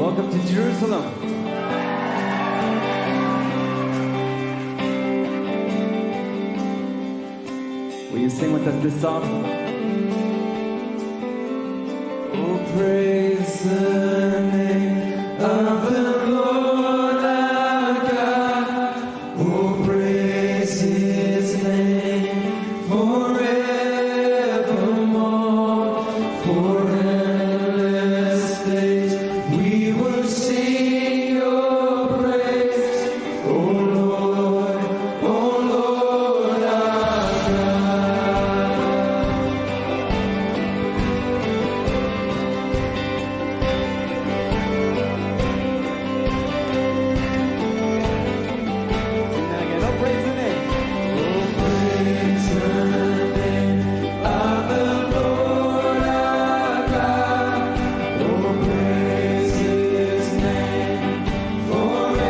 Welcome to Jerusalem. Will you sing with us this song? Oh, praise the name of the Lord our God. Oh, praise His name forevermore. For endless days we will sing Your praise. Oh Lord our Sing that again. Oh, praise the name. Oh, praise the name of the Lord our God. Oh, praise His name forevermore.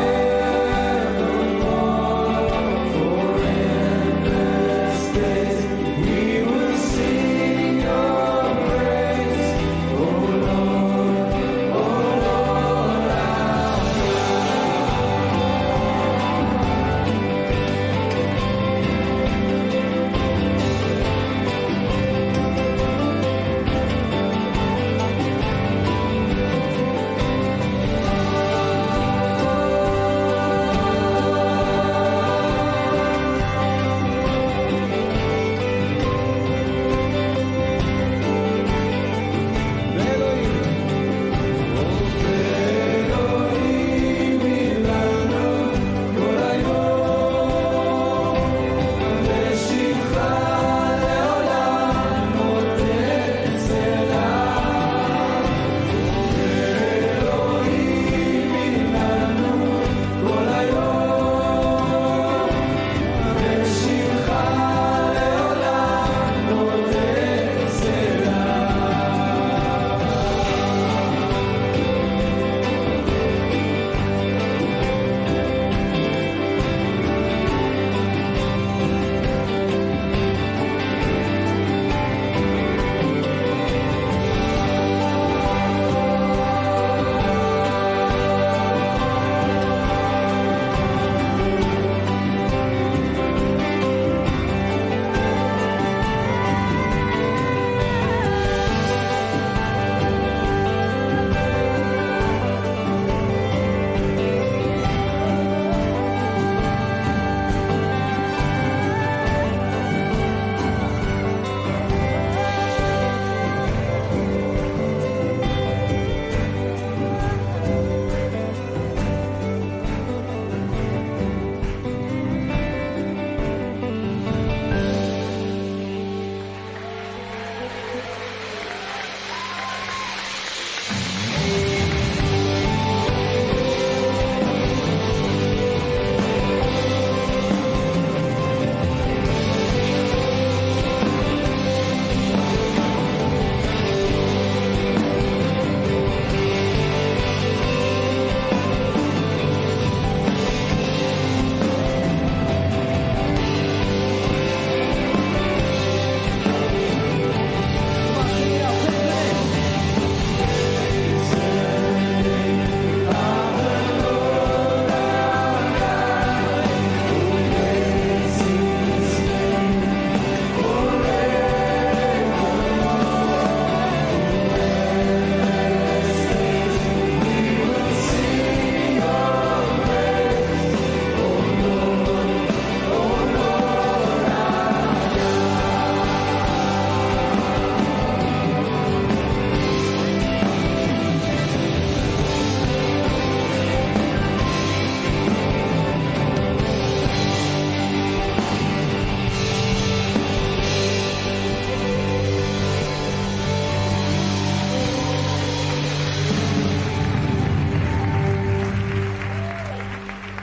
For endless days we will sing Your praise. Oh Lord our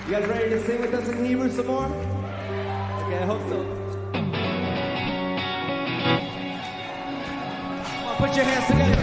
You guys ready to sing with us in Hebrew some more? Okay, I hope so. Come on, put your hands together.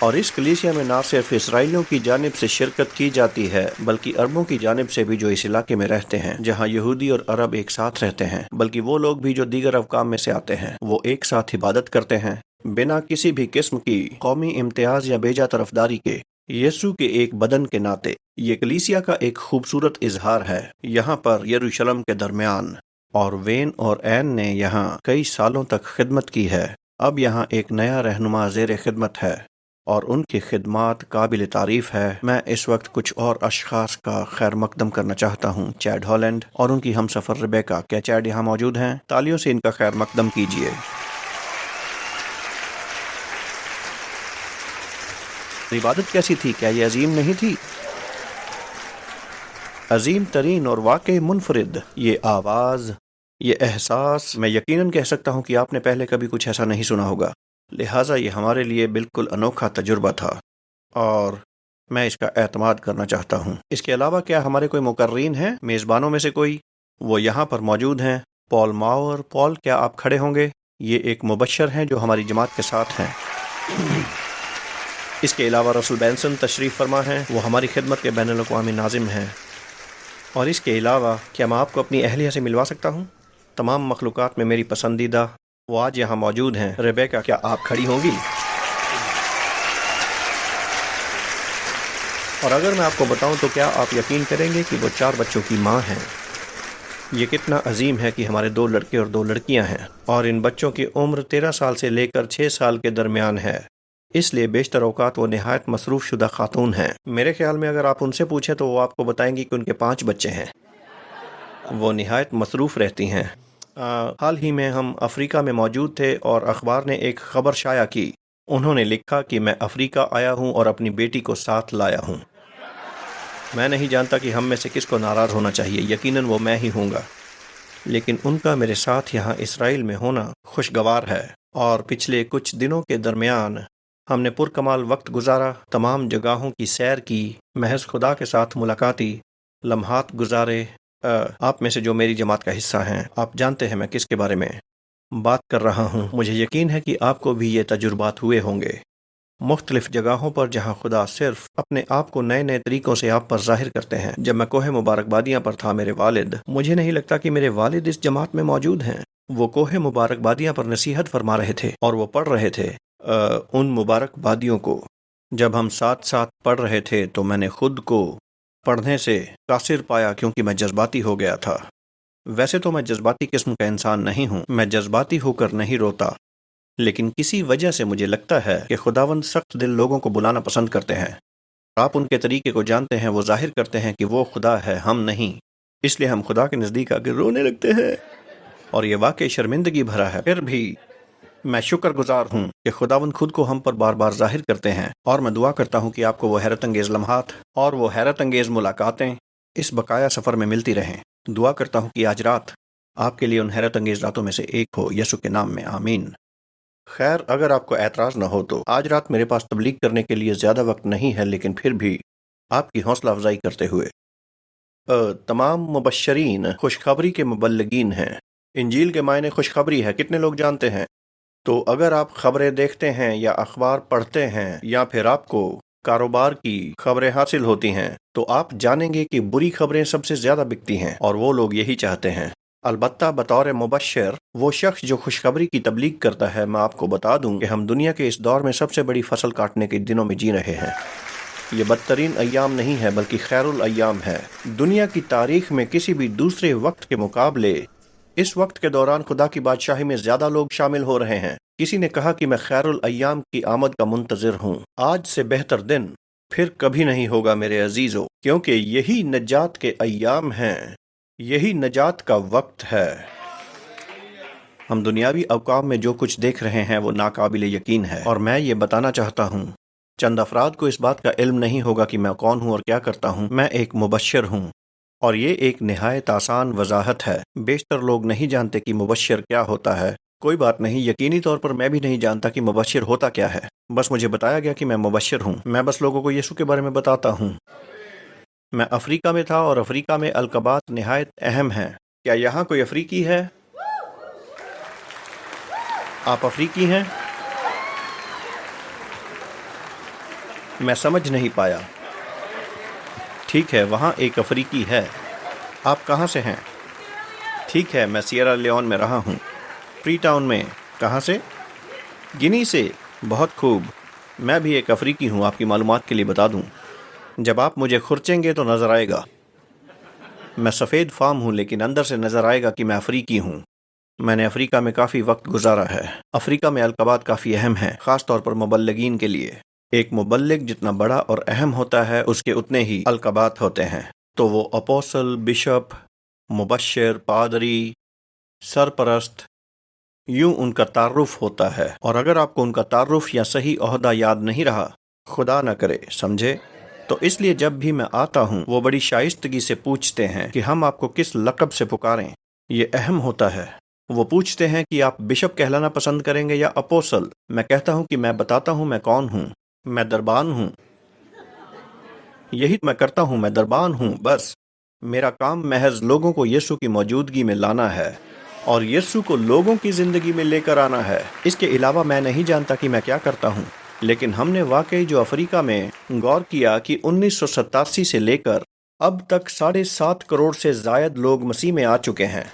اور اس کلیسیا میں نہ صرف اسرائیلیوں کی جانب سے شرکت کی جاتی ہے بلکہ عربوں کی جانب سے بھی جو اس علاقے میں رہتے ہیں، جہاں یہودی اور عرب ایک ساتھ رہتے ہیں، بلکہ وہ لوگ بھی جو دیگر اقوام میں سے آتے ہیں، وہ ایک ساتھ عبادت کرتے ہیں بنا کسی بھی قسم کی قومی امتیاز یا بیجا طرفداری کے، یسوع کے ایک بدن کے ناطے۔ یہ کلیسیا کا ایک خوبصورت اظہار ہے۔ یہاں پر یروشلم کے درمیان اور وین اور این نے یہاں کئی سالوں تک خدمت کی ہے۔ اب یہاں ایک نیا رہنما زیر خدمت ہے اور ان کی خدمات قابل تعریف ہے۔ میں اس وقت کچھ اور اشخاص کا خیر مقدم کرنا چاہتا ہوں، چیڈ ہالینڈ اور ان کی ہمسفر ریبیکا۔ کیا چیڈ یہاں موجود ہیں؟ تالیوں سے ان کا خیر مقدم کیجیے۔ عبادت کیسی تھی؟ کیا یہ عظیم نہیں تھی؟ عظیم ترین اور واقعی منفرد یہ آواز، یہ احساس، میں یقیناً کہہ سکتا ہوں کہ آپ نے پہلے کبھی کچھ ایسا نہیں سنا ہوگا، لہٰذا یہ ہمارے لیے بالکل انوکھا تجربہ تھا اور میں اس کا اعتماد کرنا چاہتا ہوں۔ اس کے علاوہ کیا ہمارے کوئی مقررین ہیں؟ میزبانوں میں سے کوئی؟ وہ یہاں پر موجود ہیں۔ پال ماور، پال کیا آپ کھڑے ہوں گے؟ یہ ایک مبشر ہیں جو ہماری جماعت کے ساتھ ہیں۔ اس کے علاوہ رسل بینسن تشریف فرما ہیں، وہ ہماری خدمت کے بین الاقوامی ناظم ہیں۔ اور اس کے علاوہ کیا میں آپ کو اپنی اہلیہ سے ملوا سکتا ہوں؟ تمام مخلوقات میں میری پسندیدہ، وہ آج یہاں موجود ہیں۔ ریبیکا، کیا آپ کھڑی ہوں گی؟ اور اگر میں آپ کو بتاؤں تو کیا آپ یقین کریں گے کہ وہ 4 بچوں کی ماں ہیں؟ یہ کتنا عظیم ہے کہ ہمارے 2 لڑکے اور 2 لڑکیاں ہیں، اور ان بچوں کی عمر 13 سال سے لے کر 6 سال کے درمیان ہے، اس لیے بیشتر اوقات وہ نہایت مصروف شدہ خاتون ہیں۔ میرے خیال میں اگر آپ ان سے پوچھیں تو وہ آپ کو بتائیں گی کہ ان کے 5 بچے ہیں۔ وہ نہایت مصروف رہتی ہیں۔ حال ہی میں ہم افریقہ میں موجود تھے اور اخبار نے ایک خبر شائع کی۔ انہوں نے لکھا کہ میں افریقہ آیا ہوں اور اپنی بیٹی کو ساتھ لایا ہوں۔ میں نہیں جانتا کہ ہم میں سے کس کو ناراض ہونا چاہیے، یقیناً وہ میں ہی ہوں گا، لیکن ان کا میرے ساتھ یہاں اسرائیل میں ہونا خوشگوار ہے، اور پچھلے کچھ دنوں کے درمیان ہم نے پرکمال وقت گزارا، تمام جگہوں کی سیر کی، محض خدا کے ساتھ ملاقاتی لمحات گزارے۔ آپ میں سے جو میری جماعت کا حصہ ہیں، آپ جانتے ہیں میں کس کے بارے میں بات کر رہا ہوں۔ مجھے یقین ہے کہ آپ کو بھی یہ تجربات ہوئے ہوں گے، مختلف جگہوں پر جہاں خدا صرف اپنے آپ کو نئے نئے طریقوں سے آپ پر ظاہر کرتے ہیں۔ جب میں کوہ مبارک بادیاں پر تھا، میرے والد، مجھے نہیں لگتا کہ میرے والد اس جماعت میں موجود ہیں، وہ کوہ مبارک بادیاں پر نصیحت فرما رہے تھے اور وہ پڑھ رہے تھے ان مبارک بادیوں کو۔ جب ہم ساتھ ساتھ پڑھ رہے تھے تو میں نے خود کو پڑھنے سے قاصر پایا کیونکہ میں جذباتی ہو گیا تھا۔ ویسے تو میں جذباتی قسم کا انسان نہیں ہوں، میں جذباتی ہو کر نہیں روتا، لیکن کسی وجہ سے مجھے لگتا ہے کہ خداوند سخت دل لوگوں کو بلانا پسند کرتے ہیں۔ آپ ان کے طریقے کو جانتے ہیں، وہ ظاہر کرتے ہیں کہ وہ خدا ہے، ہم نہیں، اس لیے ہم خدا کے نزدیک آ کے رونے لگتے ہیں، اور یہ واقعی شرمندگی بھرا ہے۔ پھر بھی میں شکر گزار ہوں کہ خداوند خود کو ہم پر بار بار ظاہر کرتے ہیں، اور میں دعا کرتا ہوں کہ آپ کو وہ حیرت انگیز لمحات اور وہ حیرت انگیز ملاقاتیں اس بقایا سفر میں ملتی رہیں۔ دعا کرتا ہوں کہ آج رات آپ کے لیے ان حیرت انگیز راتوں میں سے ایک ہو، یسوع کے نام میں، آمین۔ خیر، اگر آپ کو اعتراض نہ ہو تو آج رات میرے پاس تبلیغ کرنے کے لیے زیادہ وقت نہیں ہے، لیکن پھر بھی آپ کی حوصلہ افزائی کرتے ہوئے تمام مبشرین خوشخبری کے مبلغین ہیں۔ انجیل کے معنی خوشخبری ہے، کتنے لوگ جانتے ہیں؟ تو اگر آپ خبریں دیکھتے ہیں یا اخبار پڑھتے ہیں یا پھر آپ کو کاروبار کی خبریں حاصل ہوتی ہیں تو آپ جانیں گے کہ بری خبریں سب سے زیادہ بکتی ہیں، اور وہ لوگ یہی چاہتے ہیں۔ البتہ بطور مبشر، وہ شخص جو خوشخبری کی تبلیغ کرتا ہے، میں آپ کو بتا دوں کہ ہم دنیا کے اس دور میں سب سے بڑی فصل کاٹنے کے دنوں میں جی رہے ہیں۔ یہ بدترین ایام نہیں ہے بلکہ خیر الایام ہے۔ دنیا کی تاریخ میں کسی بھی دوسرے وقت کے مقابلے اس وقت کے دوران خدا کی بادشاہی میں زیادہ لوگ شامل ہو رہے ہیں۔ کسی نے کہا کہ میں خیر الایام کی آمد کا منتظر ہوں۔ آج سے بہتر دن پھر کبھی نہیں ہوگا میرے عزیزو، کیونکہ یہی نجات کے ایام ہیں، یہی نجات کا وقت ہے۔ ہم دنیاوی اوقام میں جو کچھ دیکھ رہے ہیں وہ ناقابل یقین ہے، اور میں یہ بتانا چاہتا ہوں، چند افراد کو اس بات کا علم نہیں ہوگا کہ میں کون ہوں اور کیا کرتا ہوں۔ میں ایک مبشر ہوں، اور یہ ایک نہایت آسان وضاحت ہے۔ بیشتر لوگ نہیں جانتے کہ مبشر کیا ہوتا ہے۔ کوئی بات نہیں، یقینی طور پر میں بھی نہیں جانتا کہ مبشر ہوتا کیا ہے، بس مجھے بتایا گیا کہ میں مبشر ہوں۔ میں بس لوگوں کو یسوع کے بارے میں بتاتا ہوں۔ میں افریقہ میں تھا، اور افریقہ میں القابات نہایت اہم ہیں۔ کیا یہاں کوئی افریقی ہے؟ آپ افریقی ہیں؟ میں سمجھ نہیں پایا۔ ٹھیک ہے، وہاں ایک افریقی ہے۔ آپ کہاں سے ہیں؟ ٹھیک ہے، میں سیئرا لیون میں رہا ہوں۔ فری ٹاؤن میں۔ کہاں سے؟ گنی سے۔ بہت خوب، میں بھی ایک افریقی ہوں، آپ کی معلومات کے لیے بتا دوں۔ جب آپ مجھے کھرچیں گے تو نظر آئے گا۔ میں سفید فام ہوں لیکن اندر سے نظر آئے گا کہ میں افریقی ہوں۔ میں نے افریقہ میں کافی وقت گزارا ہے۔ افریقہ میں القابات کافی اہم ہیں، خاص طور پر مبلغین کے لیے۔ ایک مبلغ جتنا بڑا اور اہم ہوتا ہے اس کے اتنے ہی القابات ہوتے ہیں۔ تو وہ اپوسل، بشپ، مبشر، پادری، سرپرست، یوں ان کا تعارف ہوتا ہے۔ اور اگر آپ کو ان کا تعارف یا صحیح عہدہ یاد نہیں رہا، خدا نہ کرے، سمجھے؟ تو اس لیے جب بھی میں آتا ہوں وہ بڑی شائستگی سے پوچھتے ہیں کہ ہم آپ کو کس لقب سے پکاریں۔ یہ اہم ہوتا ہے۔ وہ پوچھتے ہیں کہ آپ بشپ کہلانا پسند کریں گے یا اپوسل۔ میں کہتا ہوں کہ میں بتاتا ہوں میں کون ہوں۔ میں دربان ہوں۔ یہی میں کرتا ہوں، میں دربان ہوں۔ بس میرا کام محض لوگوں کو یسوع کی موجودگی میں لانا ہے اور یسوع کو لوگوں کی زندگی میں لے کر آنا ہے۔ اس کے علاوہ میں نہیں جانتا کہ میں کیا کرتا ہوں۔ لیکن ہم نے واقعی جو افریقہ میں غور کیا کہ 1987 سے لے کر اب تک 7.5 کروڑ سے زائد لوگ مسیح میں آ چکے ہیں۔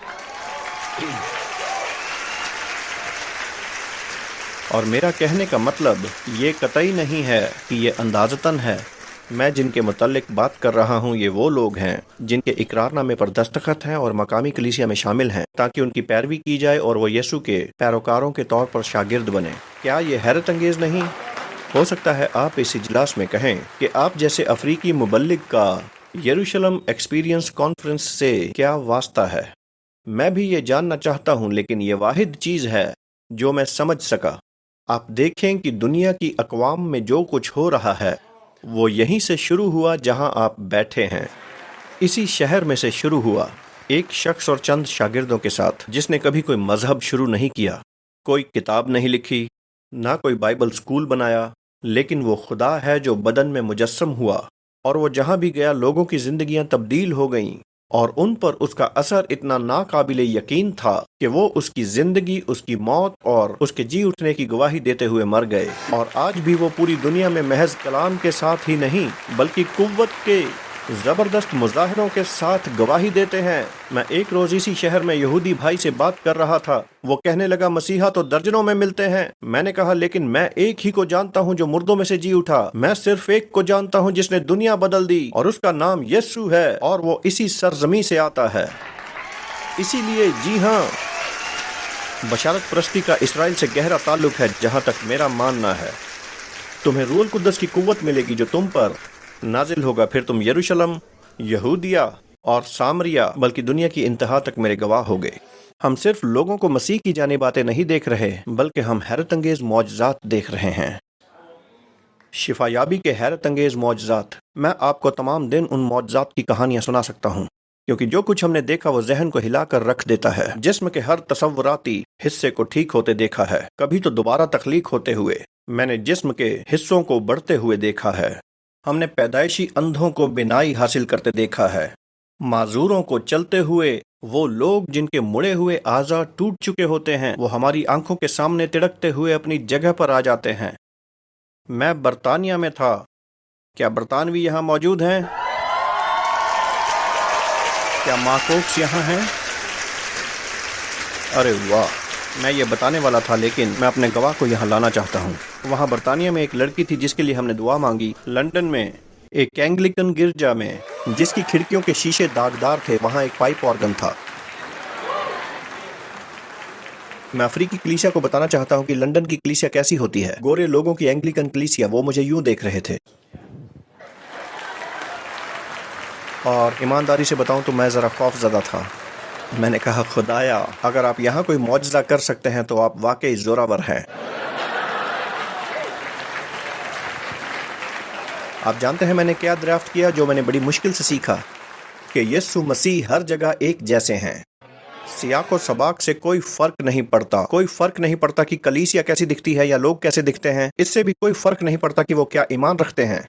اور میرا کہنے کا مطلب یہ قطعی نہیں ہے کہ یہ اندازتاً ہے۔ میں جن کے متعلق بات کر رہا ہوں یہ وہ لوگ ہیں جن کے اقرار نامے پر دستخط ہیں اور مقامی کلیسیا میں شامل ہیں تاکہ ان کی پیروی کی جائے اور وہ یسوع کے پیروکاروں کے طور پر شاگرد بنیں۔ کیا یہ حیرت انگیز نہیں؟ ہو سکتا ہے آپ اس اجلاس میں کہیں کہ آپ جیسے افریقی مبلغ کا یروشلم ایکسپیرینس کانفرنس سے کیا واسطہ ہے؟ میں بھی یہ جاننا چاہتا ہوں، لیکن یہ واحد چیز ہے جو میں سمجھ سکا۔ آپ دیکھیں کہ دنیا کی اقوام میں جو کچھ ہو رہا ہے وہ یہیں سے شروع ہوا جہاں آپ بیٹھے ہیں۔ اسی شہر میں سے شروع ہوا، ایک شخص اور چند شاگردوں کے ساتھ جس نے کبھی کوئی مذہب شروع نہیں کیا، کوئی کتاب نہیں لکھی، نہ کوئی بائبل سکول بنایا، لیکن وہ خدا ہے جو بدن میں مجسم ہوا، اور وہ جہاں بھی گیا لوگوں کی زندگیاں تبدیل ہو گئیں، اور ان پر اس کا اثر اتنا ناقابل یقین تھا کہ وہ اس کی زندگی، اس کی موت اور اس کے جی اٹھنے کی گواہی دیتے ہوئے مر گئے۔ اور آج بھی وہ پوری دنیا میں محض کلام کے ساتھ ہی نہیں بلکہ قوت کے زبردست مظاہروں کے ساتھ گواہی دیتے ہیں۔ میں ایک روز اسی شہر میں یہودی بھائی سے بات کر رہا تھا۔ وہ کہنے لگا مسیحا تو درجنوں میں ملتے ہیں۔ میں نے کہا لیکن میں ایک ہی کو جانتا ہوں جو مردوں میں سے جی اٹھا۔ میں صرف ایک کو جانتا ہوں جس نے دنیا بدل دی، اور اس کا نام یسوع ہے، اور وہ اسی سرزمین سے آتا ہے۔ اسی لیے جی ہاں، بشارت پرستی کا اسرائیل سے گہرا تعلق ہے جہاں تک میرا ماننا ہے۔ تمہیں روح القدس کی قوت ملے گی جو تم پر نازل ہوگا، پھر تم یروشلم، یہودیہ اور سامریہ بلکہ دنیا کی انتہا تک میرے گواہ ہوگے۔ ہم صرف لوگوں کو مسیح کی جانب آتے نہیں دیکھ رہے بلکہ ہم حیرت انگیز معجزات دیکھ رہے ہیں، شفا یابی کے حیرت انگیز معجزات۔ میں آپ کو تمام دن ان معجزات کی کہانیاں سنا سکتا ہوں، کیونکہ جو کچھ ہم نے دیکھا وہ ذہن کو ہلا کر رکھ دیتا ہے۔ جسم کے ہر تصوراتی حصے کو ٹھیک ہوتے دیکھا ہے، کبھی تو دوبارہ تخلیق ہوتے ہوئے۔ میں نے جسم کے حصوں کو بڑھتے ہوئے دیکھا ہے۔ ہم نے پیدائشی اندھوں کو بینائی حاصل کرتے دیکھا ہے، معذوروں کو چلتے ہوئے۔ وہ لوگ جن کے مڑے ہوئے اعضاء ٹوٹ چکے ہوتے ہیں وہ ہماری آنکھوں کے سامنے تڑکتے ہوئے اپنی جگہ پر آ جاتے ہیں۔ میں برطانیہ میں تھا۔ کیا برطانوی یہاں موجود ہیں؟ کیا ماکوکس یہاں ہیں؟ ارے واہ، میں یہ بتانے والا تھا لیکن میں اپنے گواہ کو یہاں لانا چاہتا ہوں۔ وہاں برطانیہ میں ایک لڑکی تھی جس کے لیے ہم نے دعا مانگی۔ لندن میں ایک اینگلیکن گرجا میں جس کی کھڑکیوں کے شیشے داغدار تھے، وہاں ایک پائپ آرگن تھا۔ میں افریقی کلیسیا کو بتانا چاہتا ہوں کہ لندن کی کلیسیا کیسی ہوتی ہے۔ گورے لوگوں کی اینگلیکن کلیسیا، وہ مجھے یوں دیکھ رہے تھے، اور ایمانداری سے بتاؤں تو میں ذرا خوف زدہ تھا۔ میں نے کہا خدایا، اگر آپ یہاں کوئی معجزہ کر سکتے ہیں تو آپ واقعی زوراور ہیں۔ آپ جانتے ہیں میں نے کیا دریافت کیا، جو میں نے بڑی مشکل سے سیکھا، کہ یسوع مسیح ہر جگہ ایک جیسے ہیں۔ سیاق و سباق سے کوئی فرق نہیں پڑتا۔ کوئی فرق نہیں پڑتا کہ کلیسیا کیسی دکھتی ہے یا لوگ کیسے دکھتے ہیں۔ اس سے بھی کوئی فرق نہیں پڑتا کہ وہ کیا ایمان رکھتے ہیں،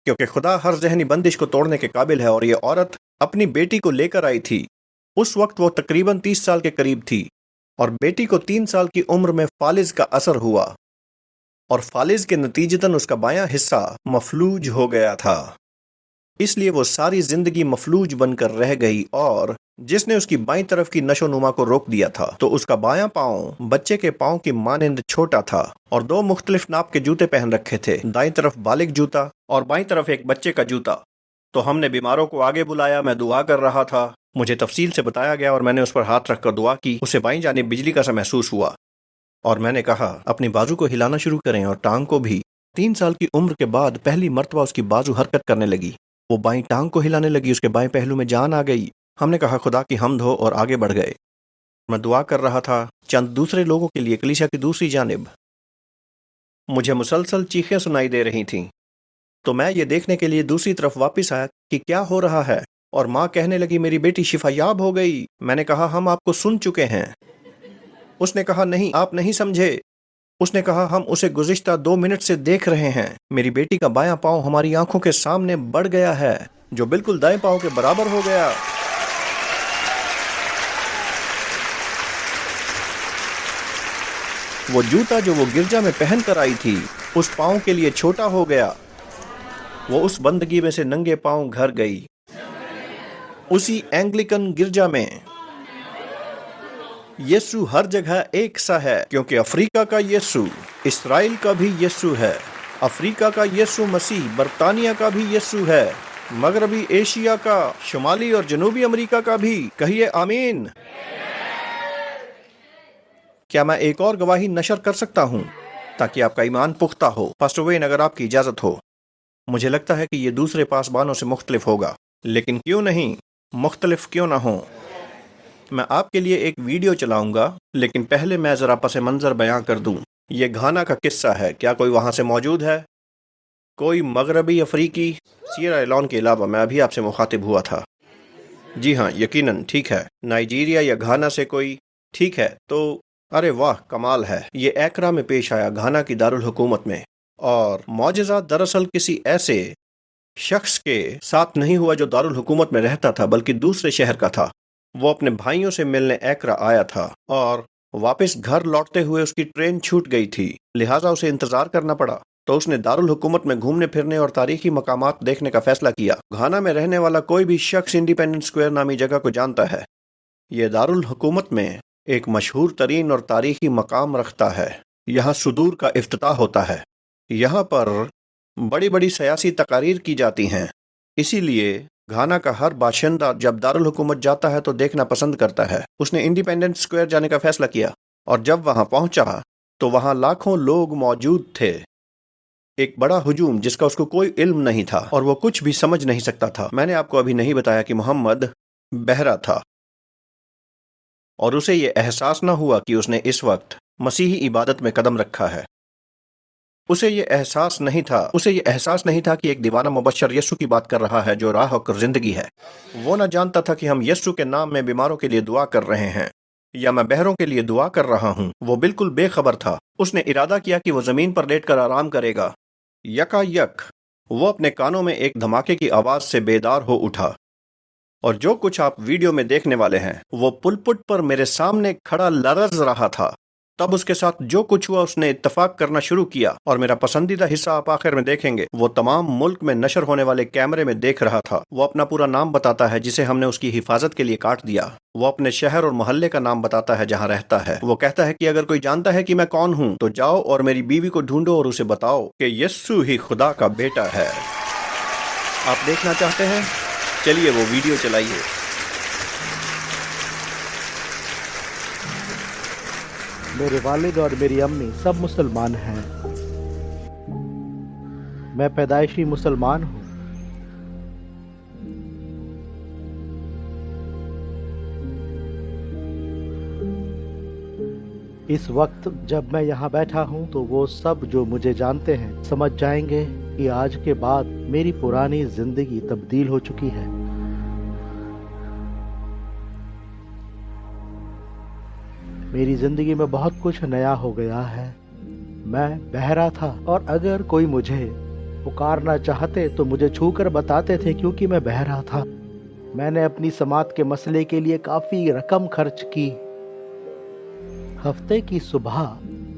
کیونکہ خدا ہر ذہنی بندش کو توڑنے کے قابل ہے۔ اور یہ عورت اپنی بیٹی کو لے کر آئی تھی۔ اس وقت وہ تقریباً 30 سال کے قریب تھی، اور بیٹی کو 3 سال کی عمر میں فالج کا اثر ہوا، اور فالج کے نتیجتاً اس کا بایاں حصہ مفلوج ہو گیا تھا، اس لیے وہ ساری زندگی مفلوج بن کر رہ گئی، اور جس نے اس کی بائیں طرف کی نشو نما کو روک دیا تھا تو اس کا بایاں پاؤں بچے کے پاؤں کی مانند چھوٹا تھا اور 2 مختلف ناپ کے جوتے پہن رکھے تھے، دائیں طرف بالغ جوتا اور بائیں طرف ایک بچے کا جوتا۔ تو ہم نے بیماروں کو آگے بلایا، میں دعا کر رہا تھا، مجھے تفصیل سے بتایا گیا اور میں نے اس پر ہاتھ رکھ کر دعا کی، اسے بائیں جانب بجلی کا سا محسوس ہوا، اور میں نے کہا اپنی بازو کو ہلانا شروع کریں اور ٹانگ کو بھی۔ 3 سال کی عمر کے بعد پہلی مرتبہ اس کی بازو حرکت کرنے لگی، وہ بائیں ٹانگ کو ہلانے لگی، اس کے بائیں پہلو میں جان آ گئی۔ ہم نے کہا خدا کی حمد ہو اور آگے بڑھ گئے۔ میں دعا کر رہا تھا چند دوسرے لوگوں کے لیے کلیسیا کی دوسری جانب۔ مجھے مسلسل چیخیں سنائی دے رہی تھیں، تو میں یہ دیکھنے کے لیے دوسری طرف واپس آیا کہ کیا ہو رہا ہے، اور ماں کہنے لگی میری بیٹی شفا یاب ہو گئی۔ میں نے کہا ہم آپ کو سن چکے ہیں۔ اس نے کہا نہیں، آپ نہیں سمجھے۔ اس نے کہا ہم اسے گزشتہ 2 منٹ سے دیکھ رہے ہیں، میری بیٹی کا بایاں پاؤں ہماری آنکھوں کے سامنے بڑھ گیا ہے، جو بالکل دائیں پاؤں کے برابر ہو گیا۔ وہ جوتا جو وہ گرجا میں پہن کر آئی تھی اس پاؤں کے لیے چھوٹا ہو گیا۔ وہ اس بندگی میں سے ننگے پاؤں گھر گئی، اسی اینگلیکن گرجا میں۔ یسوع ہر جگہ ایک سا ہے، کیونکہ افریقہ کا یسوع اسرائیل کا بھی یسوع ہے، افریقہ کا یسوع مسیح برطانیہ کا بھی یسوع ہے، مغربی ایشیا کا، شمالی اور جنوبی امریکہ کا بھی۔ کہیے آمین۔ کیا میں ایک اور گواہی نشر کر سکتا ہوں تاکہ آپ کا ایمان پختہ ہو؟ پاسٹر وین، اگر آپ کی اجازت ہو، مجھے لگتا ہے کہ یہ دوسرے پاسبانوں سے مختلف ہوگا، لیکن کیوں نہیں، مختلف کیوں نہ ہوں۔ میں آپ کے لیے ایک ویڈیو چلاؤں گا، لیکن پہلے میں ذرا پس منظر بیان کر دوں۔ یہ گھانا کا قصہ ہے، کیا کوئی وہاں سے موجود ہے؟ کوئی مغربی افریقی؟ سیرا لیون کے علاوہ میں ابھی آپ سے مخاطب ہوا تھا۔ جی ہاں، یقیناً، ٹھیک ہے، نائجیریا یا گھانا سے کوئی؟ ٹھیک ہے، تو ارے واہ، کمال ہے۔ یہ ایکرا میں پیش آیا، گھانا کی دارالحکومت میں، اور معجزہ دراصل کسی ایسے شخص کے ساتھ نہیں ہوا جو دارالحکومت میں رہتا تھا، بلکہ دوسرے شہر کا تھا۔ وہ اپنے بھائیوں سے ملنے ایکرا آیا تھا، اور واپس گھر لوٹتے ہوئے اس کی ٹرین چھوٹ گئی تھی، لہٰذا اسے انتظار کرنا پڑا۔ تو اس نے دارالحکومت میں گھومنے پھرنے اور تاریخی مقامات دیکھنے کا فیصلہ کیا۔ گھانا میں رہنے والا کوئی بھی شخص انڈیپینڈنس اسکوائر نامی جگہ کو جانتا ہے۔ یہ دارالحکومت میں ایک مشہور ترین اور تاریخی مقام رکھتا ہے۔ یہاں صدور کا افتتاح ہوتا ہے، یہاں پر بڑی بڑی سیاسی تقاریر کی جاتی ہیں، اسی لیے گھانا کا ہر باشندہ جب دارالحکومت جاتا ہے تو دیکھنا پسند کرتا ہے۔ اس نے انڈیپینڈنس اسکوائر جانے کا فیصلہ کیا، اور جب وہاں پہنچا تو وہاں لاکھوں لوگ موجود تھے۔ ایک بڑا ہجوم جس کا اس کو کوئی علم نہیں تھا، اور وہ کچھ بھی سمجھ نہیں سکتا تھا۔ میں نے آپ کو ابھی نہیں بتایا کہ محمد بہرا تھا، اور اسے یہ احساس نہ ہوا کہ اس نے اس وقت مسیحی عبادت میں قدم رکھا ہے۔ اسے یہ احساس نہیں تھا کہ ایک دیوانہ مبشر یسوع کی بات کر رہا ہے جو راہ اور زندگی ہے۔ وہ نہ جانتا تھا کہ ہم یسوع کے نام میں بیماروں کے لیے دعا کر رہے ہیں، یا میں بہروں کے لیے دعا کر رہا ہوں۔ وہ بالکل بے خبر تھا۔ اس نے ارادہ کیا کہ وہ زمین پر لیٹ کر آرام کرے گا۔ یکا یک وہ اپنے کانوں میں ایک دھماکے کی آواز سے بیدار ہو اٹھا، اور جو کچھ آپ ویڈیو میں دیکھنے والے ہیں وہ پلپٹ پر میرے سامنے کھڑا لرز رہا تھا۔ تب اس کے ساتھ جو کچھ ہوا اس نے اتفاق کرنا شروع کیا، اور میرا پسندیدہ حصہ آپ آخر میں دیکھیں گے۔ وہ تمام ملک میں نشر ہونے والے کیمرے میں دیکھ رہا تھا۔ وہ اپنا پورا نام بتاتا ہے جسے ہم نے اس کی حفاظت کے لیے کاٹ دیا۔ وہ اپنے شہر اور محلے کا نام بتاتا ہے جہاں رہتا ہے۔ وہ کہتا ہے کہ اگر کوئی جانتا ہے کہ میں کون ہوں تو جاؤ اور میری بیوی کو ڈھونڈو اور اسے بتاؤ کہ یسوع ہی خدا کا بیٹا ہے۔ آپ دیکھنا چاہتے ہیں؟ چلیے وہ ویڈیو چلائیے۔ میرے والد اور میری امی سب مسلمان ہیں۔ میں پیدائشی مسلمان ہوں۔ اس وقت جب میں یہاں بیٹھا ہوں تو وہ سب جو مجھے جانتے ہیں سمجھ جائیں گے کہ آج کے بعد میری پرانی زندگی تبدیل ہو چکی ہے۔ میری زندگی میں بہت کچھ نیا ہو گیا ہے۔ میں بہرا تھا، اور اگر کوئی مجھے پکارنا چاہتے تو مجھے چھو کر بتاتے تھے کیونکہ میں بہرا تھا۔ میں نے اپنی سماعت کے مسئلے کے لیے کافی رقم خرچ کی۔ ہفتے کی صبح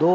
2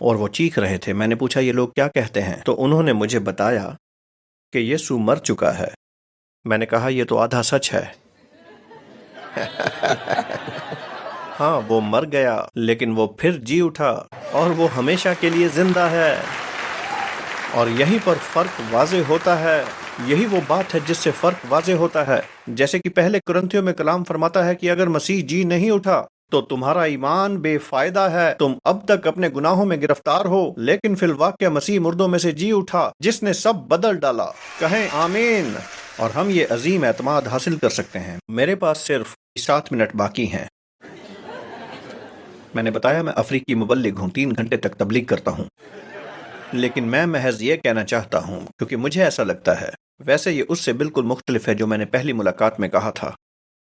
اور وہ چیخ رہے تھے۔ میں نے پوچھا یہ لوگ کیا کہتے ہیں؟ تو انہوں نے مجھے بتایا کہ یسوع مر چکا ہے۔ میں نے کہا یہ تو آدھا سچ ہے۔ ہاں وہ مر گیا لیکن وہ پھر جی اٹھا اور وہ ہمیشہ کے لیے زندہ ہے۔ اور یہیں پر فرق واضح ہوتا ہے، یہی وہ بات ہے جس سے فرق واضح ہوتا ہے۔ جیسے کہ پہلے کرنتھیوں میں کلام فرماتا ہے کہ اگر مسیح جی نہیں اٹھا تو تمہارا ایمان بے فائدہ ہے، تم اب تک اپنے گناہوں میں گرفتار ہو، لیکن فی الواقع مسیح مردوں میں سے جی اٹھا جس نے سب بدل ڈالا۔ کہیں آمین۔ اور ہم یہ عظیم اعتماد حاصل کر سکتے ہیں۔ میرے پاس صرف 7 منٹ باقی ہیں۔ میں نے بتایا میں افریقی مبلغ ہوں، 3 گھنٹے تک تبلیغ کرتا ہوں، لیکن میں محض یہ کہنا چاہتا ہوں کیونکہ مجھے ایسا لگتا ہے۔ ویسے یہ اس سے بالکل مختلف ہے جو میں نے پہلی ملاقات میں کہا تھا،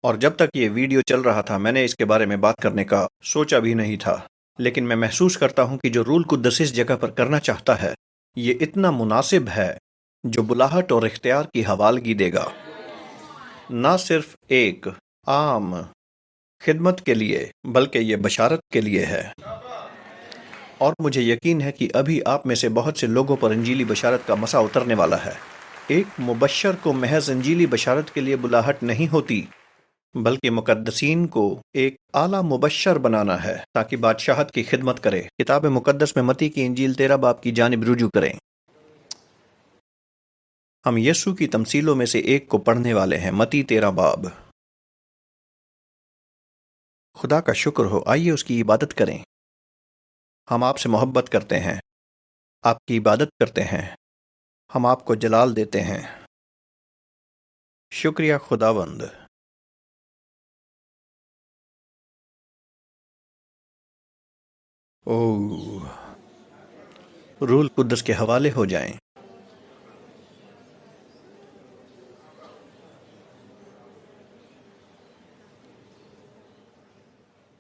اور جب تک یہ ویڈیو چل رہا تھا میں نے اس کے بارے میں بات کرنے کا سوچا بھی نہیں تھا، لیکن میں محسوس کرتا ہوں کہ جو رول قدس اس جگہ پر کرنا چاہتا ہے یہ اتنا مناسب ہے، جو بلاہٹ اور اختیار کی حوالگی دے گا، نہ صرف ایک عام خدمت کے لیے بلکہ یہ بشارت کے لیے ہے۔ اور مجھے یقین ہے کہ ابھی آپ میں سے بہت سے لوگوں پر انجیلی بشارت کا مسا اترنے والا ہے۔ ایک مبشر کو محض انجیلی بشارت کے لیے بلاہٹ نہیں ہوتی، بلکہ مقدسین کو ایک اعلیٰ مبشر بنانا ہے تاکہ بادشاہت کی خدمت کرے۔ کتاب مقدس میں متی کی انجیل 13 باب کی جانب رجوع کریں۔ ہم یسوع کی تمثیلوں میں سے ایک کو پڑھنے والے ہیں، متی 13 باب۔ خدا کا شکر ہو، آئیے اس کی عبادت کریں۔ ہم آپ سے محبت کرتے ہیں، آپ کی عبادت کرتے ہیں، ہم آپ کو جلال دیتے ہیں۔ شکریہ خداوند۔ روح القدس کے حوالے ہو جائیں۔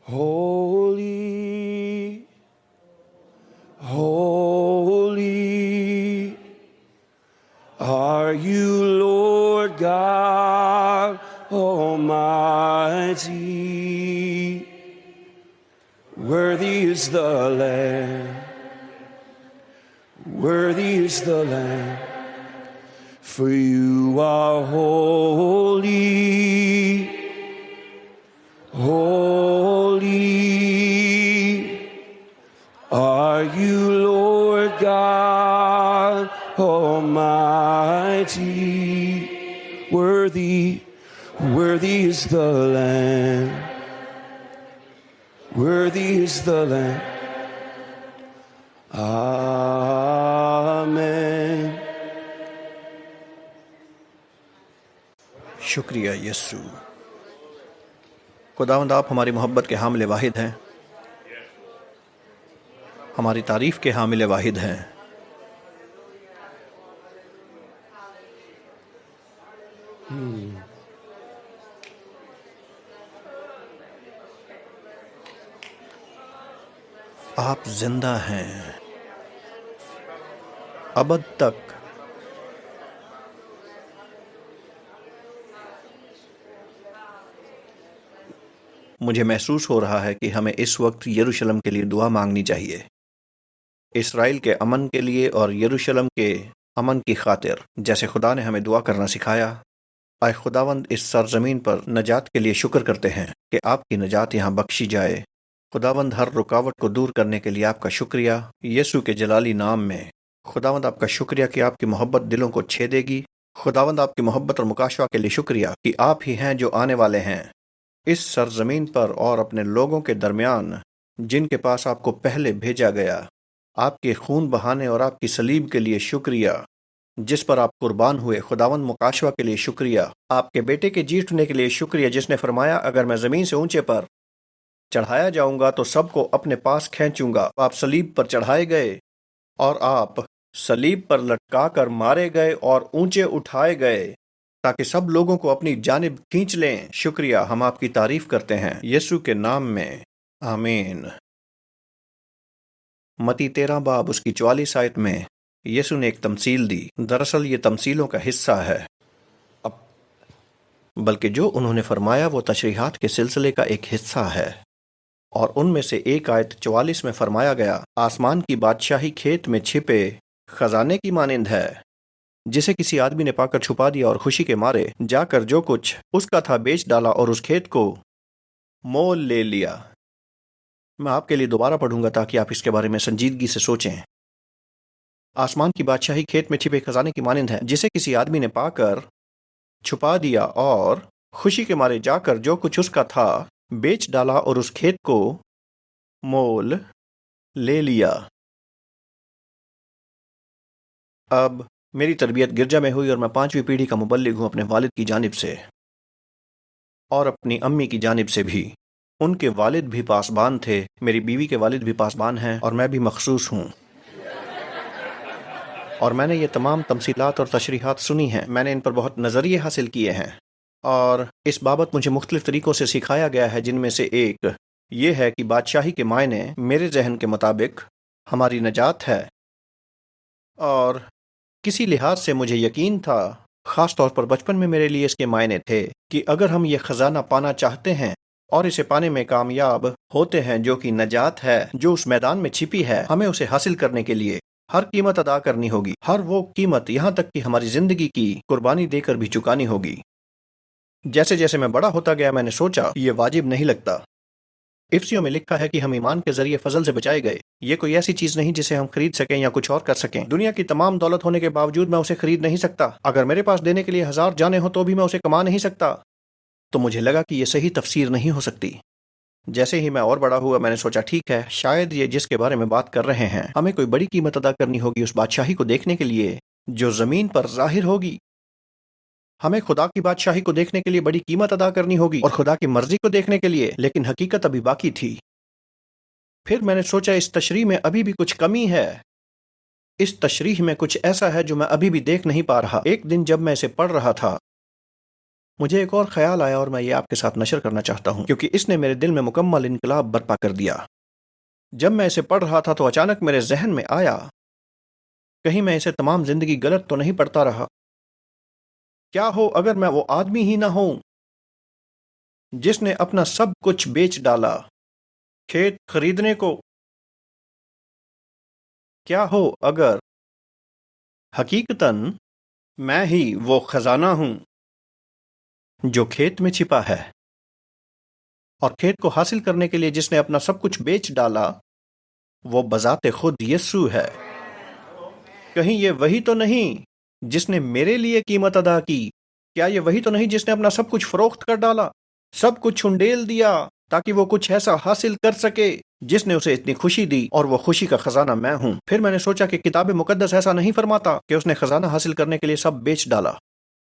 Holy, holy are you, Lord God Almighty. Worthy is the Lamb, worthy is the Lamb, for you are holy, holy are you, Lord God Almighty. Worthy, worthy is the Lamb, worthy is the Lamb. Amen. شکریہ یسوع۔ خداوند آپ ہماری محبت کے حامل واحد ہیں، ہماری تعریف کے حامل واحد ہیں۔ آپ زندہ ہیں ابد تک۔ مجھے محسوس ہو رہا ہے کہ ہمیں اس وقت یروشلم کے لیے دعا مانگنی چاہیے، اسرائیل کے امن کے لیے اور یروشلم کے امن کی خاطر، جیسے خدا نے ہمیں دعا کرنا سکھایا۔ اے خداوند، اس سرزمین پر نجات کے لیے شکر کرتے ہیں کہ آپ کی نجات یہاں بخشی جائے۔ خداوند، ہر رکاوٹ کو دور کرنے کے لیے آپ کا شکریہ یسوع کے جلالی نام میں۔ خداوند، آپ کا شکریہ کہ آپ کی محبت دلوں کو چھیدے گی۔ خداوند، آپ کی محبت اور مکاشفہ کے لیے شکریہ کہ آپ ہی ہیں جو آنے والے ہیں اس سرزمین پر اور اپنے لوگوں کے درمیان جن کے پاس آپ کو پہلے بھیجا گیا۔ آپ کے خون بہانے اور آپ کی صلیب کے لیے شکریہ جس پر آپ قربان ہوئے۔ خداوند، مکاشفہ کے لیے شکریہ، آپ کے بیٹے کے جی اٹھنے کے لیے شکریہ جس نے فرمایا اگر میں زمین سے اونچے پر چڑھایا جاؤں گا تو سب کو اپنے پاس کھینچوں گا۔ آپ صلیب پر چڑھائے گئے اور آپ صلیب پر لٹکا کر مارے گئے اور اونچے اٹھائے گئے تاکہ سب لوگوں کو اپنی جانب کھینچ لیں۔ شکریہ، ہم آپ کی تعریف کرتے ہیں یسوع کے نام میں، آمین۔ متی 13 باب اس کی 44 آیت میں یسوع نے ایک تمثیل دی۔ دراصل یہ تمثیلوں کا حصہ ہے، بلکہ جو انہوں نے فرمایا وہ تشریحات کے سلسلے کا ایک حصہ ہے۔ اور ان میں سے ایک آیت 44 میں فرمایا گیا، آسمان کی بادشاہی کھیت میں چھپے خزانے کی مانند ہے، جسے کسی آدمی نے پا کر چھپا دیا اور خوشی کے مارے جا کر جو کچھ اس کا تھا بیچ ڈالا اور اس کھیت کو مول لے لیا۔ میں آپ کے لیے دوبارہ پڑھوں گا تاکہ آپ اس کے بارے میں سنجیدگی سے سوچیں۔ آسمان کی بادشاہی کھیت میں چھپے خزانے کی مانند ہے، جسے کسی آدمی نے پا کر چھپا دیا اور خوشی کے مارے جا کر جو کچھ اس کا تھا بیچ ڈالا اور اس کھیت کو مول لے لیا۔ اب میری تربیت گرجا میں ہوئی اور میں 5ویں پیڑھی کا مبلغ ہوں، اپنے والد کی جانب سے اور اپنی امی کی جانب سے بھی۔ ان کے والد بھی پاسبان تھے، میری بیوی کے والد بھی پاسبان ہیں، اور میں بھی مخصوص ہوں، اور میں نے یہ تمام تمثیلات اور تشریحات سنی ہیں، میں نے ان پر بہت نظریے حاصل کیے ہیں، اور اس بابت مجھے مختلف طریقوں سے سکھایا گیا ہے، جن میں سے ایک یہ ہے کہ بادشاہی کے معنی میرے ذہن کے مطابق ہماری نجات ہے، اور کسی لحاظ سے مجھے یقین تھا، خاص طور پر بچپن میں میرے لیے اس کے معنی تھے کہ اگر ہم یہ خزانہ پانا چاہتے ہیں اور اسے پانے میں کامیاب ہوتے ہیں، جو کہ نجات ہے جو اس میدان میں چھپی ہے، ہمیں اسے حاصل کرنے کے لیے ہر قیمت ادا کرنی ہوگی، ہر وہ قیمت یہاں تک کہ ہماری زندگی کی قربانی دے کر بھی چکانی ہوگی۔ جیسے جیسے میں بڑا ہوتا گیا میں نے سوچا یہ واجب نہیں لگتا۔ افسیوں میں لکھا ہے کہ ہم ایمان کے ذریعے فضل سے بچائے گئے، یہ کوئی ایسی چیز نہیں جسے ہم خرید سکیں یا کچھ اور کر سکیں۔ دنیا کی تمام دولت ہونے کے باوجود میں اسے خرید نہیں سکتا، اگر میرے پاس دینے کے لیے 1000 جانیں ہوں تو بھی میں اسے کما نہیں سکتا۔ تو مجھے لگا کہ یہ صحیح تفسیر نہیں ہو سکتی۔ جیسے ہی میں اور بڑا ہوا میں نے سوچا ٹھیک ہے، شاید یہ جس کے بارے میں بات کر رہے ہیں ہمیں کوئی بڑی قیمت ادا کرنی ہوگی اس بادشاہی کو دیکھنے کے لیے جو زمین پر ظاہر ہوگی، ہمیں خدا کی بادشاہی کو دیکھنے کے لیے بڑی قیمت ادا کرنی ہوگی اور خدا کی مرضی کو دیکھنے کے لیے، لیکن حقیقت ابھی باقی تھی۔ پھر میں نے سوچا اس تشریح میں ابھی بھی کچھ کمی ہے، اس تشریح میں کچھ ایسا ہے جو میں ابھی بھی دیکھ نہیں پا رہا۔ ایک دن جب میں اسے پڑھ رہا تھا مجھے ایک اور خیال آیا اور میں یہ آپ کے ساتھ نشر کرنا چاہتا ہوں، کیونکہ اس نے میرے دل میں مکمل انقلاب برپا کر دیا۔ جب میں اسے پڑھ رہا تھا تو اچانک میرے ذہن میں آیا، کہیں میں اسے تمام زندگی غلط تو نہیں پڑھتا رہا؟ کیا ہو اگر میں وہ آدمی ہی نہ ہوں جس نے اپنا سب کچھ بیچ ڈالا کھیت خریدنے کو؟ کیا ہو اگر حقیقتاً میں ہی وہ خزانہ ہوں جو کھیت میں چھپا ہے، اور کھیت کو حاصل کرنے کے لیے جس نے اپنا سب کچھ بیچ ڈالا وہ بذات خود یسوع ہے؟ کہیں یہ وہی تو نہیں جس نے میرے لیے قیمت ادا کی؟ کیا یہ وہی تو نہیں جس نے اپنا سب کچھ فروخت کر ڈالا، سب کچھ انڈیل دیا تاکہ وہ کچھ ایسا حاصل کر سکے جس نے اسے اتنی خوشی دی، اور وہ خوشی کا خزانہ میں ہوں؟ پھر میں نے سوچا کہ کتاب مقدس ایسا نہیں فرماتا کہ اس نے خزانہ حاصل کرنے کے لیے سب بیچ ڈالا،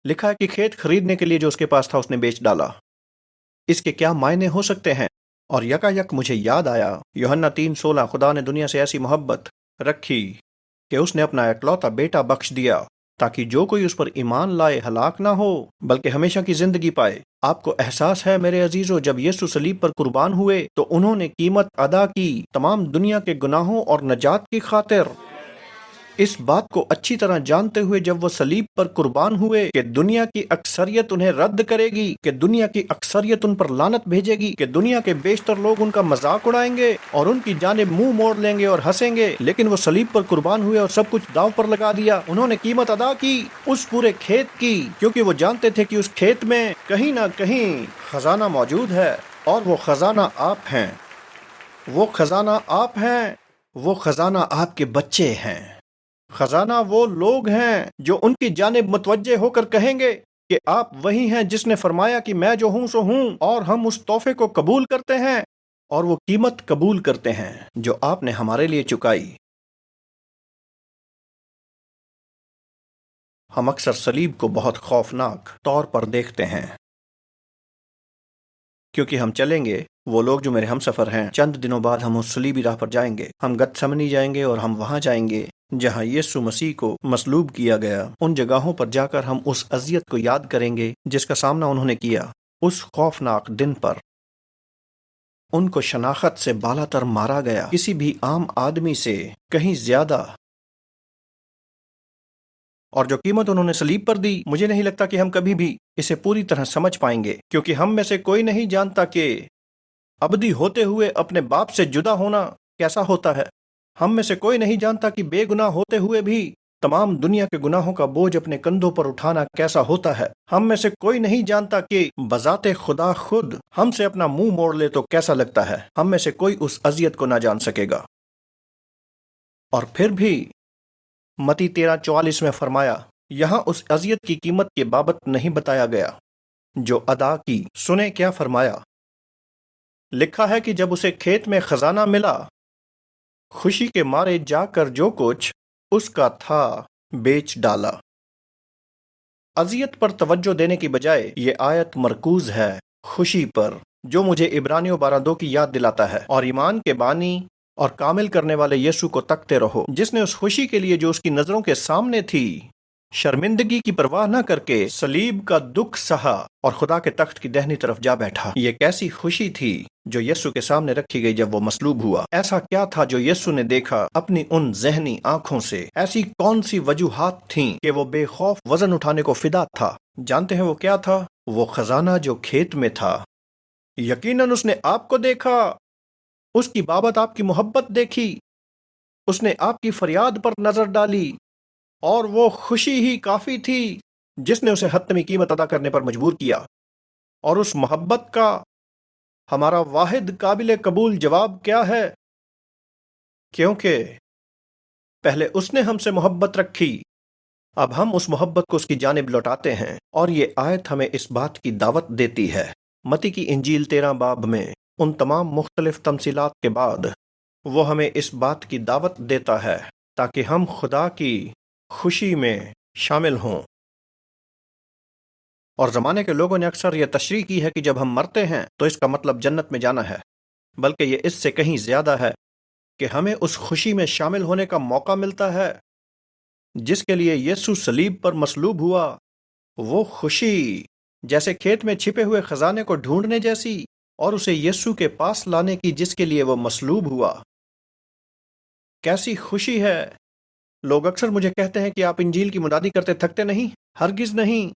لکھا ہے کہ کھیت خریدنے کے لیے جو اس کے پاس تھا اس نے بیچ ڈالا۔ اس کے کیا معنی ہو سکتے ہیں؟ اور یکا یک مجھے یاد آیا یوحنا 3:16، خدا نے دنیا سے ایسی محبت رکھی کہ اس نے اپنا اکلوتا بیٹا بخش دیا تاکہ جو کوئی اس پر ایمان لائے ہلاک نہ ہو بلکہ ہمیشہ کی زندگی پائے۔ آپ کو احساس ہے میرے عزیزو، جب یسوع صلیب پر قربان ہوئے تو انہوں نے قیمت ادا کی تمام دنیا کے گناہوں اور نجات کی خاطر۔ اس بات کو اچھی طرح جانتے ہوئے جب وہ صلیب پر قربان ہوئے کہ دنیا کی اکثریت انہیں رد کرے گی، کہ دنیا کی اکثریت ان پر لعنت بھیجے گی، کہ دنیا کے بیشتر لوگ ان کا مذاق اڑائیں گے اور ان کی جانب منہ موڑ لیں گے اور ہنسیں گے، لیکن وہ صلیب پر قربان ہوئے اور سب کچھ داؤ پر لگا دیا۔ انہوں نے قیمت ادا کی اس پورے کھیت کی، کیونکہ وہ جانتے تھے کہ اس کھیت میں کہیں نہ کہیں خزانہ موجود ہے، اور وہ خزانہ آپ ہیں، وہ خزانہ آپ ہیں، وہ خزانہ آپ کے بچے ہیں۔ خزانہ وہ لوگ ہیں جو ان کی جانب متوجہ ہو کر کہیں گے کہ آپ وہی ہیں جس نے فرمایا کہ میں جو ہوں سو ہوں، اور ہم اس تحفے کو قبول کرتے ہیں اور وہ قیمت قبول کرتے ہیں جو آپ نے ہمارے لیے چکائی۔ ہم اکثر صلیب کو بہت خوفناک طور پر دیکھتے ہیں، کیونکہ ہم چلیں گے، وہ لوگ جو میرے ہم سفر ہیں، چند دنوں بعد ہم اس صلیبی راہ پر جائیں گے، ہم گتسمنی جائیں گے اور ہم وہاں جائیں گے جہاں یسوع مسیح کو مصلوب کیا گیا۔ ان جگہوں پر جا کر ہم اس اذیت کو یاد کریں گے جس کا سامنا انہوں نے کیا اس خوفناک دن پر۔ ان کو شناخت سے بالا تر مارا گیا، کسی بھی عام آدمی سے کہیں زیادہ، اور جو قیمت انہوں نے صلیب پر دی، مجھے نہیں لگتا کہ ہم کبھی بھی اسے پوری طرح سمجھ پائیں گے، کیونکہ ہم میں سے کوئی نہیں جانتا کہ ابدی ہوتے ہوئے اپنے باپ سے جدا ہونا کیسا ہوتا ہے؟ ہم میں سے کوئی نہیں جانتا کہ بے گناہ ہوتے ہوئے بھی تمام دنیا کے گناہوں کا بوجھ اپنے کندھوں پر اٹھانا کیسا ہوتا ہے۔ ہم میں سے کوئی نہیں جانتا کہ بذات خدا خود ہم سے اپنا منہ موڑ لے تو کیسا لگتا ہے۔ ہم میں سے کوئی اس اذیت کو نہ جان سکے گا۔ اور پھر بھی متی 13:44 میں فرمایا، یہاں اس اذیت کی قیمت کے بابت نہیں بتایا گیا جو ادا کی۔ سنیں کیا فرمایا۔ لکھا ہے کہ جب اسے کھیت میں خزانہ ملا، خوشی کے مارے جا کر جو کچھ اس کا تھا بیچ ڈالا۔ اذیت پر توجہ دینے کی بجائے یہ آیت مرکوز ہے خوشی پر، جو مجھے عبرانیوں 12:2 کی یاد دلاتا ہے۔ اور ایمان کے بانی اور کامل کرنے والے یسوع کو تکتے رہو، جس نے اس خوشی کے لیے جو اس کی نظروں کے سامنے تھی شرمندگی کی پرواہ نہ کر کے صلیب کا دکھ سہا اور خدا کے تخت کی دہنی طرف جا بیٹھا۔ یہ کیسی خوشی تھی جو یسوع کے سامنے رکھی گئی جب وہ مصلوب ہوا۔ ایسا کیا تھا جو یسوع نے دیکھا اپنی ان ذہنی آنکھوں سے؟ ایسی کون سی وجوہات تھیں کہ وہ بے خوف وزن اٹھانے کو فدا تھا؟ جانتے ہیں وہ کیا تھا؟ وہ خزانہ جو کھیت میں تھا۔ یقیناً اس نے آپ کو دیکھا، اس کی بابت آپ کی محبت دیکھی، اس نے آپ کی فریاد پر نظر ڈالی، اور وہ خوشی ہی کافی تھی جس نے اسے حتمی قیمت ادا کرنے پر مجبور کیا۔ اور اس محبت کا ہمارا واحد قابل قبول جواب کیا ہے؟ کیونکہ پہلے اس نے ہم سے محبت رکھی، اب ہم اس محبت کو اس کی جانب لوٹاتے ہیں۔ اور یہ آیت ہمیں اس بات کی دعوت دیتی ہے۔ متی کی انجیل 13 باب میں ان تمام مختلف تمثیلات کے بعد وہ ہمیں اس بات کی دعوت دیتا ہے تاکہ ہم خدا کی خوشی میں شامل ہوں۔ اور زمانے کے لوگوں نے اکثر یہ تشریح کی ہے کہ جب ہم مرتے ہیں تو اس کا مطلب جنت میں جانا ہے، بلکہ یہ اس سے کہیں زیادہ ہے کہ ہمیں اس خوشی میں شامل ہونے کا موقع ملتا ہے جس کے لیے یسوع صلیب پر مصلوب ہوا۔ وہ خوشی جیسے کھیت میں چھپے ہوئے خزانے کو ڈھونڈنے جیسی، اور اسے یسوع کے پاس لانے کی جس کے لیے وہ مصلوب ہوا۔ کیسی خوشی ہے! لوگ اکثر مجھے کہتے ہیں کہ آپ انجیل کی منادی کرتے تھکتے نہیں؟ ہرگز نہیں،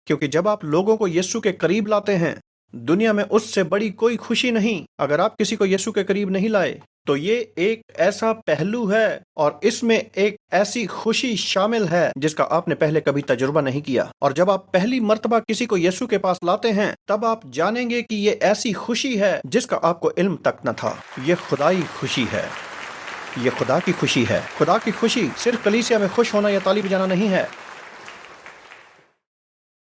کیونکہ جب آپ لوگوں کو یسوع کے قریب لاتے ہیں، دنیا میں اس سے بڑی کوئی خوشی نہیں۔ اگر آپ کسی کو یسوع کے قریب نہیں لائے تو یہ ایک ایسا پہلو ہے اور اس میں ایک ایسی خوشی شامل ہے جس کا آپ نے پہلے کبھی تجربہ نہیں کیا۔ اور جب آپ پہلی مرتبہ کسی کو یسوع کے پاس لاتے ہیں تب آپ جانیں گے کہ یہ ایسی خوشی ہے جس کا آپ کو علم تک نہ تھا۔ یہ خدائی خوشی ہے، یہ خدا کی خوشی ہے۔ خدا کی خوشی صرف کلیسیا میں خوش ہونا یا تالی بجانا نہیں ہے۔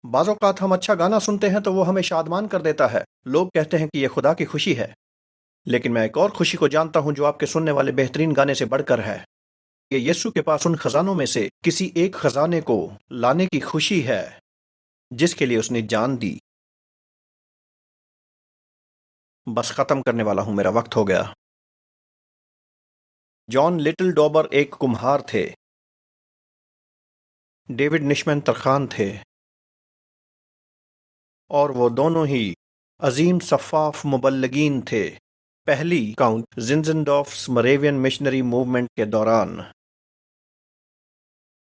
بعض اوقات ہم اچھا گانا سنتے ہیں تو وہ ہمیں شادمان کر دیتا ہے۔ لوگ کہتے ہیں کہ یہ خدا کی خوشی ہے، لیکن میں ایک اور خوشی کو جانتا ہوں جو آپ کے سننے والے بہترین گانے سے بڑھ کر ہے۔ یہ یسوع کے پاس ان خزانوں میں سے کسی ایک خزانے کو لانے کی خوشی ہے جس کے لیے اس نے جان دی۔ بس ختم کرنے والا ہوں، میرا وقت ہو گیا۔ جان لٹل ڈوبر ایک کمہار تھے، ڈیوڈ نشمن ترخان تھے، اور وہ دونوں ہی عظیم صفاف مبلغین تھے۔ پہلی کاؤنٹ زنزنڈورفس مریوین مشنری موومنٹ کے دوران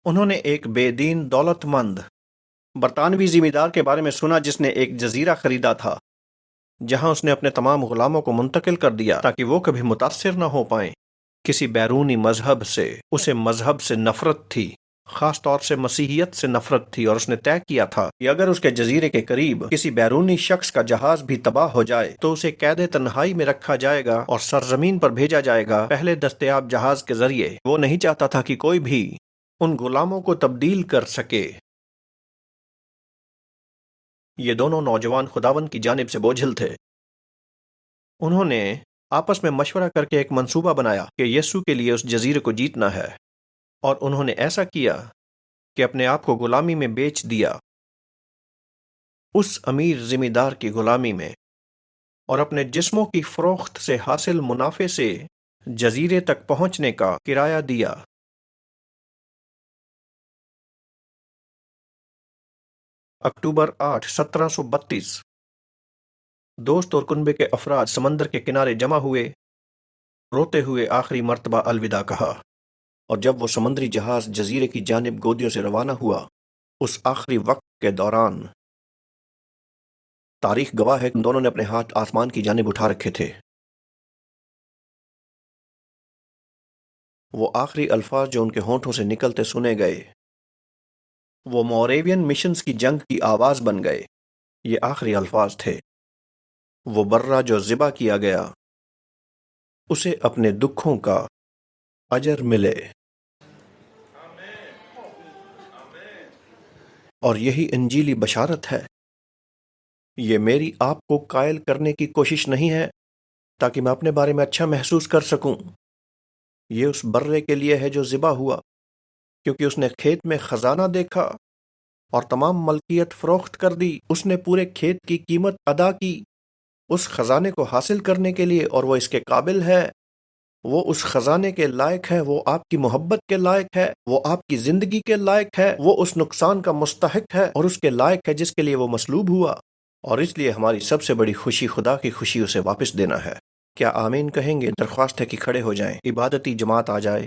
انہوں نے ایک بے دین دولت مند برطانوی زمیندار کے بارے میں سنا جس نے ایک جزیرہ خریدا تھا جہاں اس نے اپنے تمام غلاموں کو منتقل کر دیا تاکہ وہ کبھی متاثر نہ ہو پائیں کسی بیرونی مذہب سے۔ اسے مذہب سے نفرت تھی، خاص طور سے مسیحیت سے نفرت تھی، اور اس نے طے کیا تھا کہ اگر اس کے جزیرے کے قریب کسی بیرونی شخص کا جہاز بھی تباہ ہو جائے تو اسے قید تنہائی میں رکھا جائے گا اور سرزمین پر بھیجا جائے گا پہلے دستیاب جہاز کے ذریعے۔ وہ نہیں چاہتا تھا کہ کوئی بھی ان غلاموں کو تبدیل کر سکے۔ یہ دونوں نوجوان خداوند کی جانب سے بوجھل تھے۔ انہوں نے آپس میں مشورہ کر کے ایک منصوبہ بنایا کہ یسوع کے لیے اس جزیرے کو جیتنا ہے، اور انہوں نے ایسا کیا کہ اپنے آپ کو غلامی میں بیچ دیا، اس امیر ذمہ دار کی غلامی میں، اور اپنے جسموں کی فروخت سے حاصل منافع سے جزیرے تک پہنچنے کا کرایہ دیا۔ اکتوبر 8، 1732 دوست اور کنبے کے افراد سمندر کے کنارے جمع ہوئے، روتے ہوئے آخری مرتبہ الوداع کہا، اور جب وہ سمندری جہاز جزیرے کی جانب گودیوں سے روانہ ہوا، اس آخری وقت کے دوران تاریخ گواہ ہے کہ دونوں نے اپنے ہاتھ آسمان کی جانب اٹھا رکھے تھے۔ وہ آخری الفاظ جو ان کے ہونٹوں سے نکلتے سنے گئے وہ موریوین مشنز کی جنگ کی آواز بن گئے۔ یہ آخری الفاظ تھے۔ وہ برہ جو ذبح کیا گیا اسے اپنے دکھوں کا اجر ملے، اور یہی انجیلی بشارت ہے۔ یہ میری آپ کو قائل کرنے کی کوشش نہیں ہے تاکہ میں اپنے بارے میں اچھا محسوس کر سکوں۔ یہ اس برے کے لیے ہے جو ذبح ہوا، کیونکہ اس نے کھیت میں خزانہ دیکھا اور تمام ملکیت فروخت کر دی۔ اس نے پورے کھیت کی قیمت ادا کی اس خزانے کو حاصل کرنے کے لیے، اور وہ اس کے قابل ہے۔ وہ اس خزانے کے لائق ہے، وہ آپ کی محبت کے لائق ہے، وہ آپ کی زندگی کے لائق ہے، وہ اس نقصان کا مستحق ہے اور اس کے لائق ہے جس کے لیے وہ مصلوب ہوا۔ اور اس لیے ہماری سب سے بڑی خوشی خدا کی خوشی اسے واپس دینا ہے۔ کیا آمین کہیں گے؟ درخواست ہے کہ کھڑے ہو جائیں، عبادتی جماعت آ جائے۔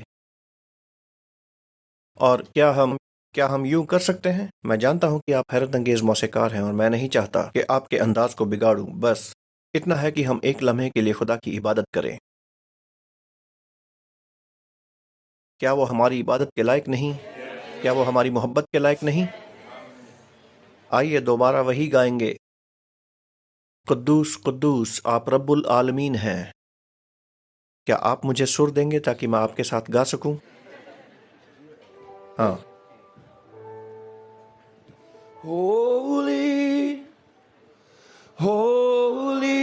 اور کیا ہم یوں کر سکتے ہیں؟ میں جانتا ہوں کہ آپ حیرت انگیز موسیقار ہیں اور میں نہیں چاہتا کہ آپ کے انداز کو بگاڑوں، بس اتنا ہے کہ ہم ایک لمحے کے لیے خدا کی عبادت کریں۔ کیا وہ ہماری عبادت کے لائق نہیں؟ کیا وہ ہماری محبت کے لائق نہیں؟ آئیے دوبارہ وہی گائیں گے، قدوس قدوس آپ رب العالمین ہیں۔ کیا آپ مجھے سر دیں گے تاکہ میں آپ کے ساتھ گا سکوں؟ ہاں۔ Holy, holy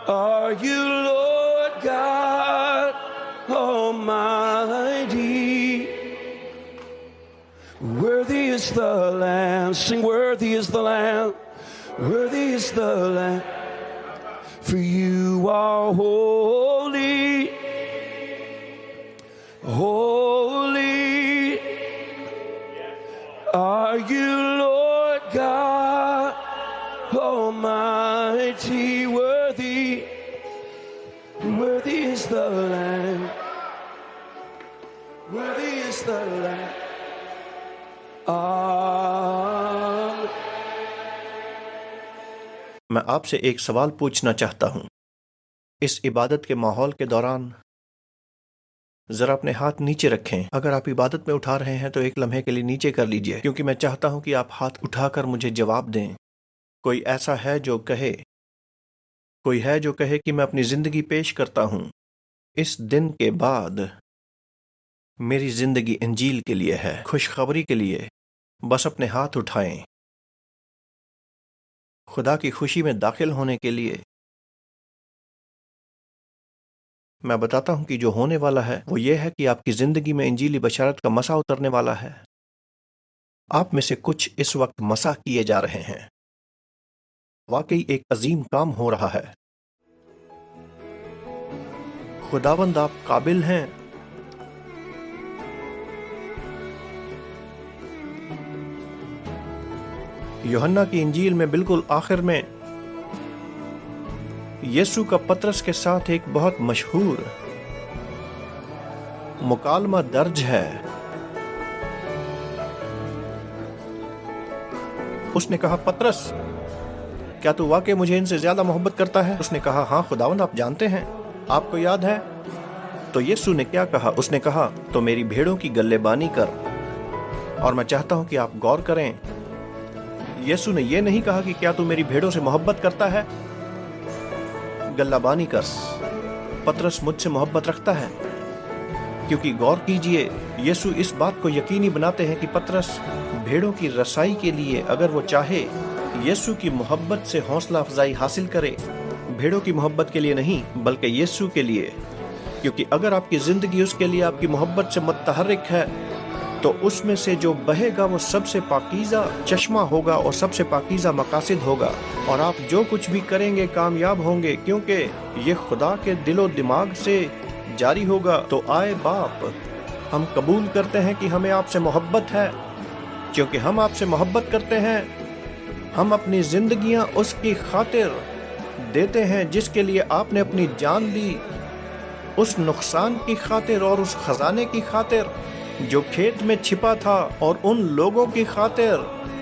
are you, Lord God Almighty. Worthy is the Lamb, sing worthy is the Lamb, worthy is the Lamb, for you are holy, holy are you, Lord God Almighty. Worthy, worthy is the Lamb, worthy is the Lamb. میں آپ سے ایک سوال پوچھنا چاہتا ہوں۔ اس عبادت کے ماحول کے دوران ذرا اپنے ہاتھ نیچے رکھیں۔ اگر آپ عبادت میں اٹھا رہے ہیں تو ایک لمحے کے لیے نیچے کر لیجئے، کیونکہ میں چاہتا ہوں کہ آپ ہاتھ اٹھا کر مجھے جواب دیں۔ کوئی ایسا ہے جو کہے کہ میں اپنی زندگی پیش کرتا ہوں، اس دن کے بعد میری زندگی انجیل کے لیے ہے، خوشخبری کے لیے۔ بس اپنے ہاتھ اٹھائیں، خدا کی خوشی میں داخل ہونے کے لیے۔ میں بتاتا ہوں کہ جو ہونے والا ہے وہ یہ ہے کہ آپ کی زندگی میں انجیلی بشارت کا مسا اترنے والا ہے۔ آپ میں سے کچھ اس وقت مسا کیے جا رہے ہیں۔ واقعی ایک عظیم کام ہو رہا ہے۔ خداوند آپ قابل ہیں۔ یوحنا کی انجیل میں بالکل آخر میں یسوع کا پطرس کے ساتھ ایک بہت مشہور مکالمہ درج ہے۔ اس نے کہا، پطرس کیا تو واقعی مجھے ان سے زیادہ محبت کرتا ہے؟ اس نے کہا، ہاں خداوند آپ جانتے ہیں، آپ کو یاد ہے؟ تو یسوع نے کیا کہا؟ اس نے کہا، تو میری بھیڑوں کی گلے بانی کر۔ اور میں چاہتا ہوں کہ آپ غور کریں، یسوع نے یہ نہیں کہا کہ کیا تو میری بھیڑوں سے محبت کرتا ہے؟ گلہ بانی کر۔ پطرس مجھ سے محبت رکھتا ہے، کیونکہ غور کیجئے، یسوع اس بات کو یقینی بناتے ہیں کہ پطرس بھیڑوں کی رسائی کے لیے اگر وہ چاہے یسوع کی محبت سے حوصلہ افزائی حاصل کرے، بھیڑوں کی محبت کے لیے نہیں بلکہ یسوع کے لیے، کیونکہ اگر آپ کی زندگی اس کے لیے آپ کی محبت سے متحرک ہے تو اس میں سے جو بہے گا وہ سب سے پاکیزہ چشمہ ہوگا اور سب سے پاکیزہ مقاصد ہوگا، اور آپ جو کچھ بھی کریں گے کامیاب ہوں گے، کیونکہ یہ خدا کے دل و دماغ سے جاری ہوگا۔ تو آئے باپ، ہم قبول کرتے ہیں کہ ہمیں آپ سے محبت ہے۔ کیونکہ ہم آپ سے محبت کرتے ہیں، ہم اپنی زندگیاں اس کی خاطر دیتے ہیں جس کے لیے آپ نے اپنی جان دی، اس نقصان کی خاطر اور اس خزانے کی خاطر جو کھیت میں چھپا تھا، اور ان لوگوں کی خاطر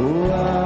Wow.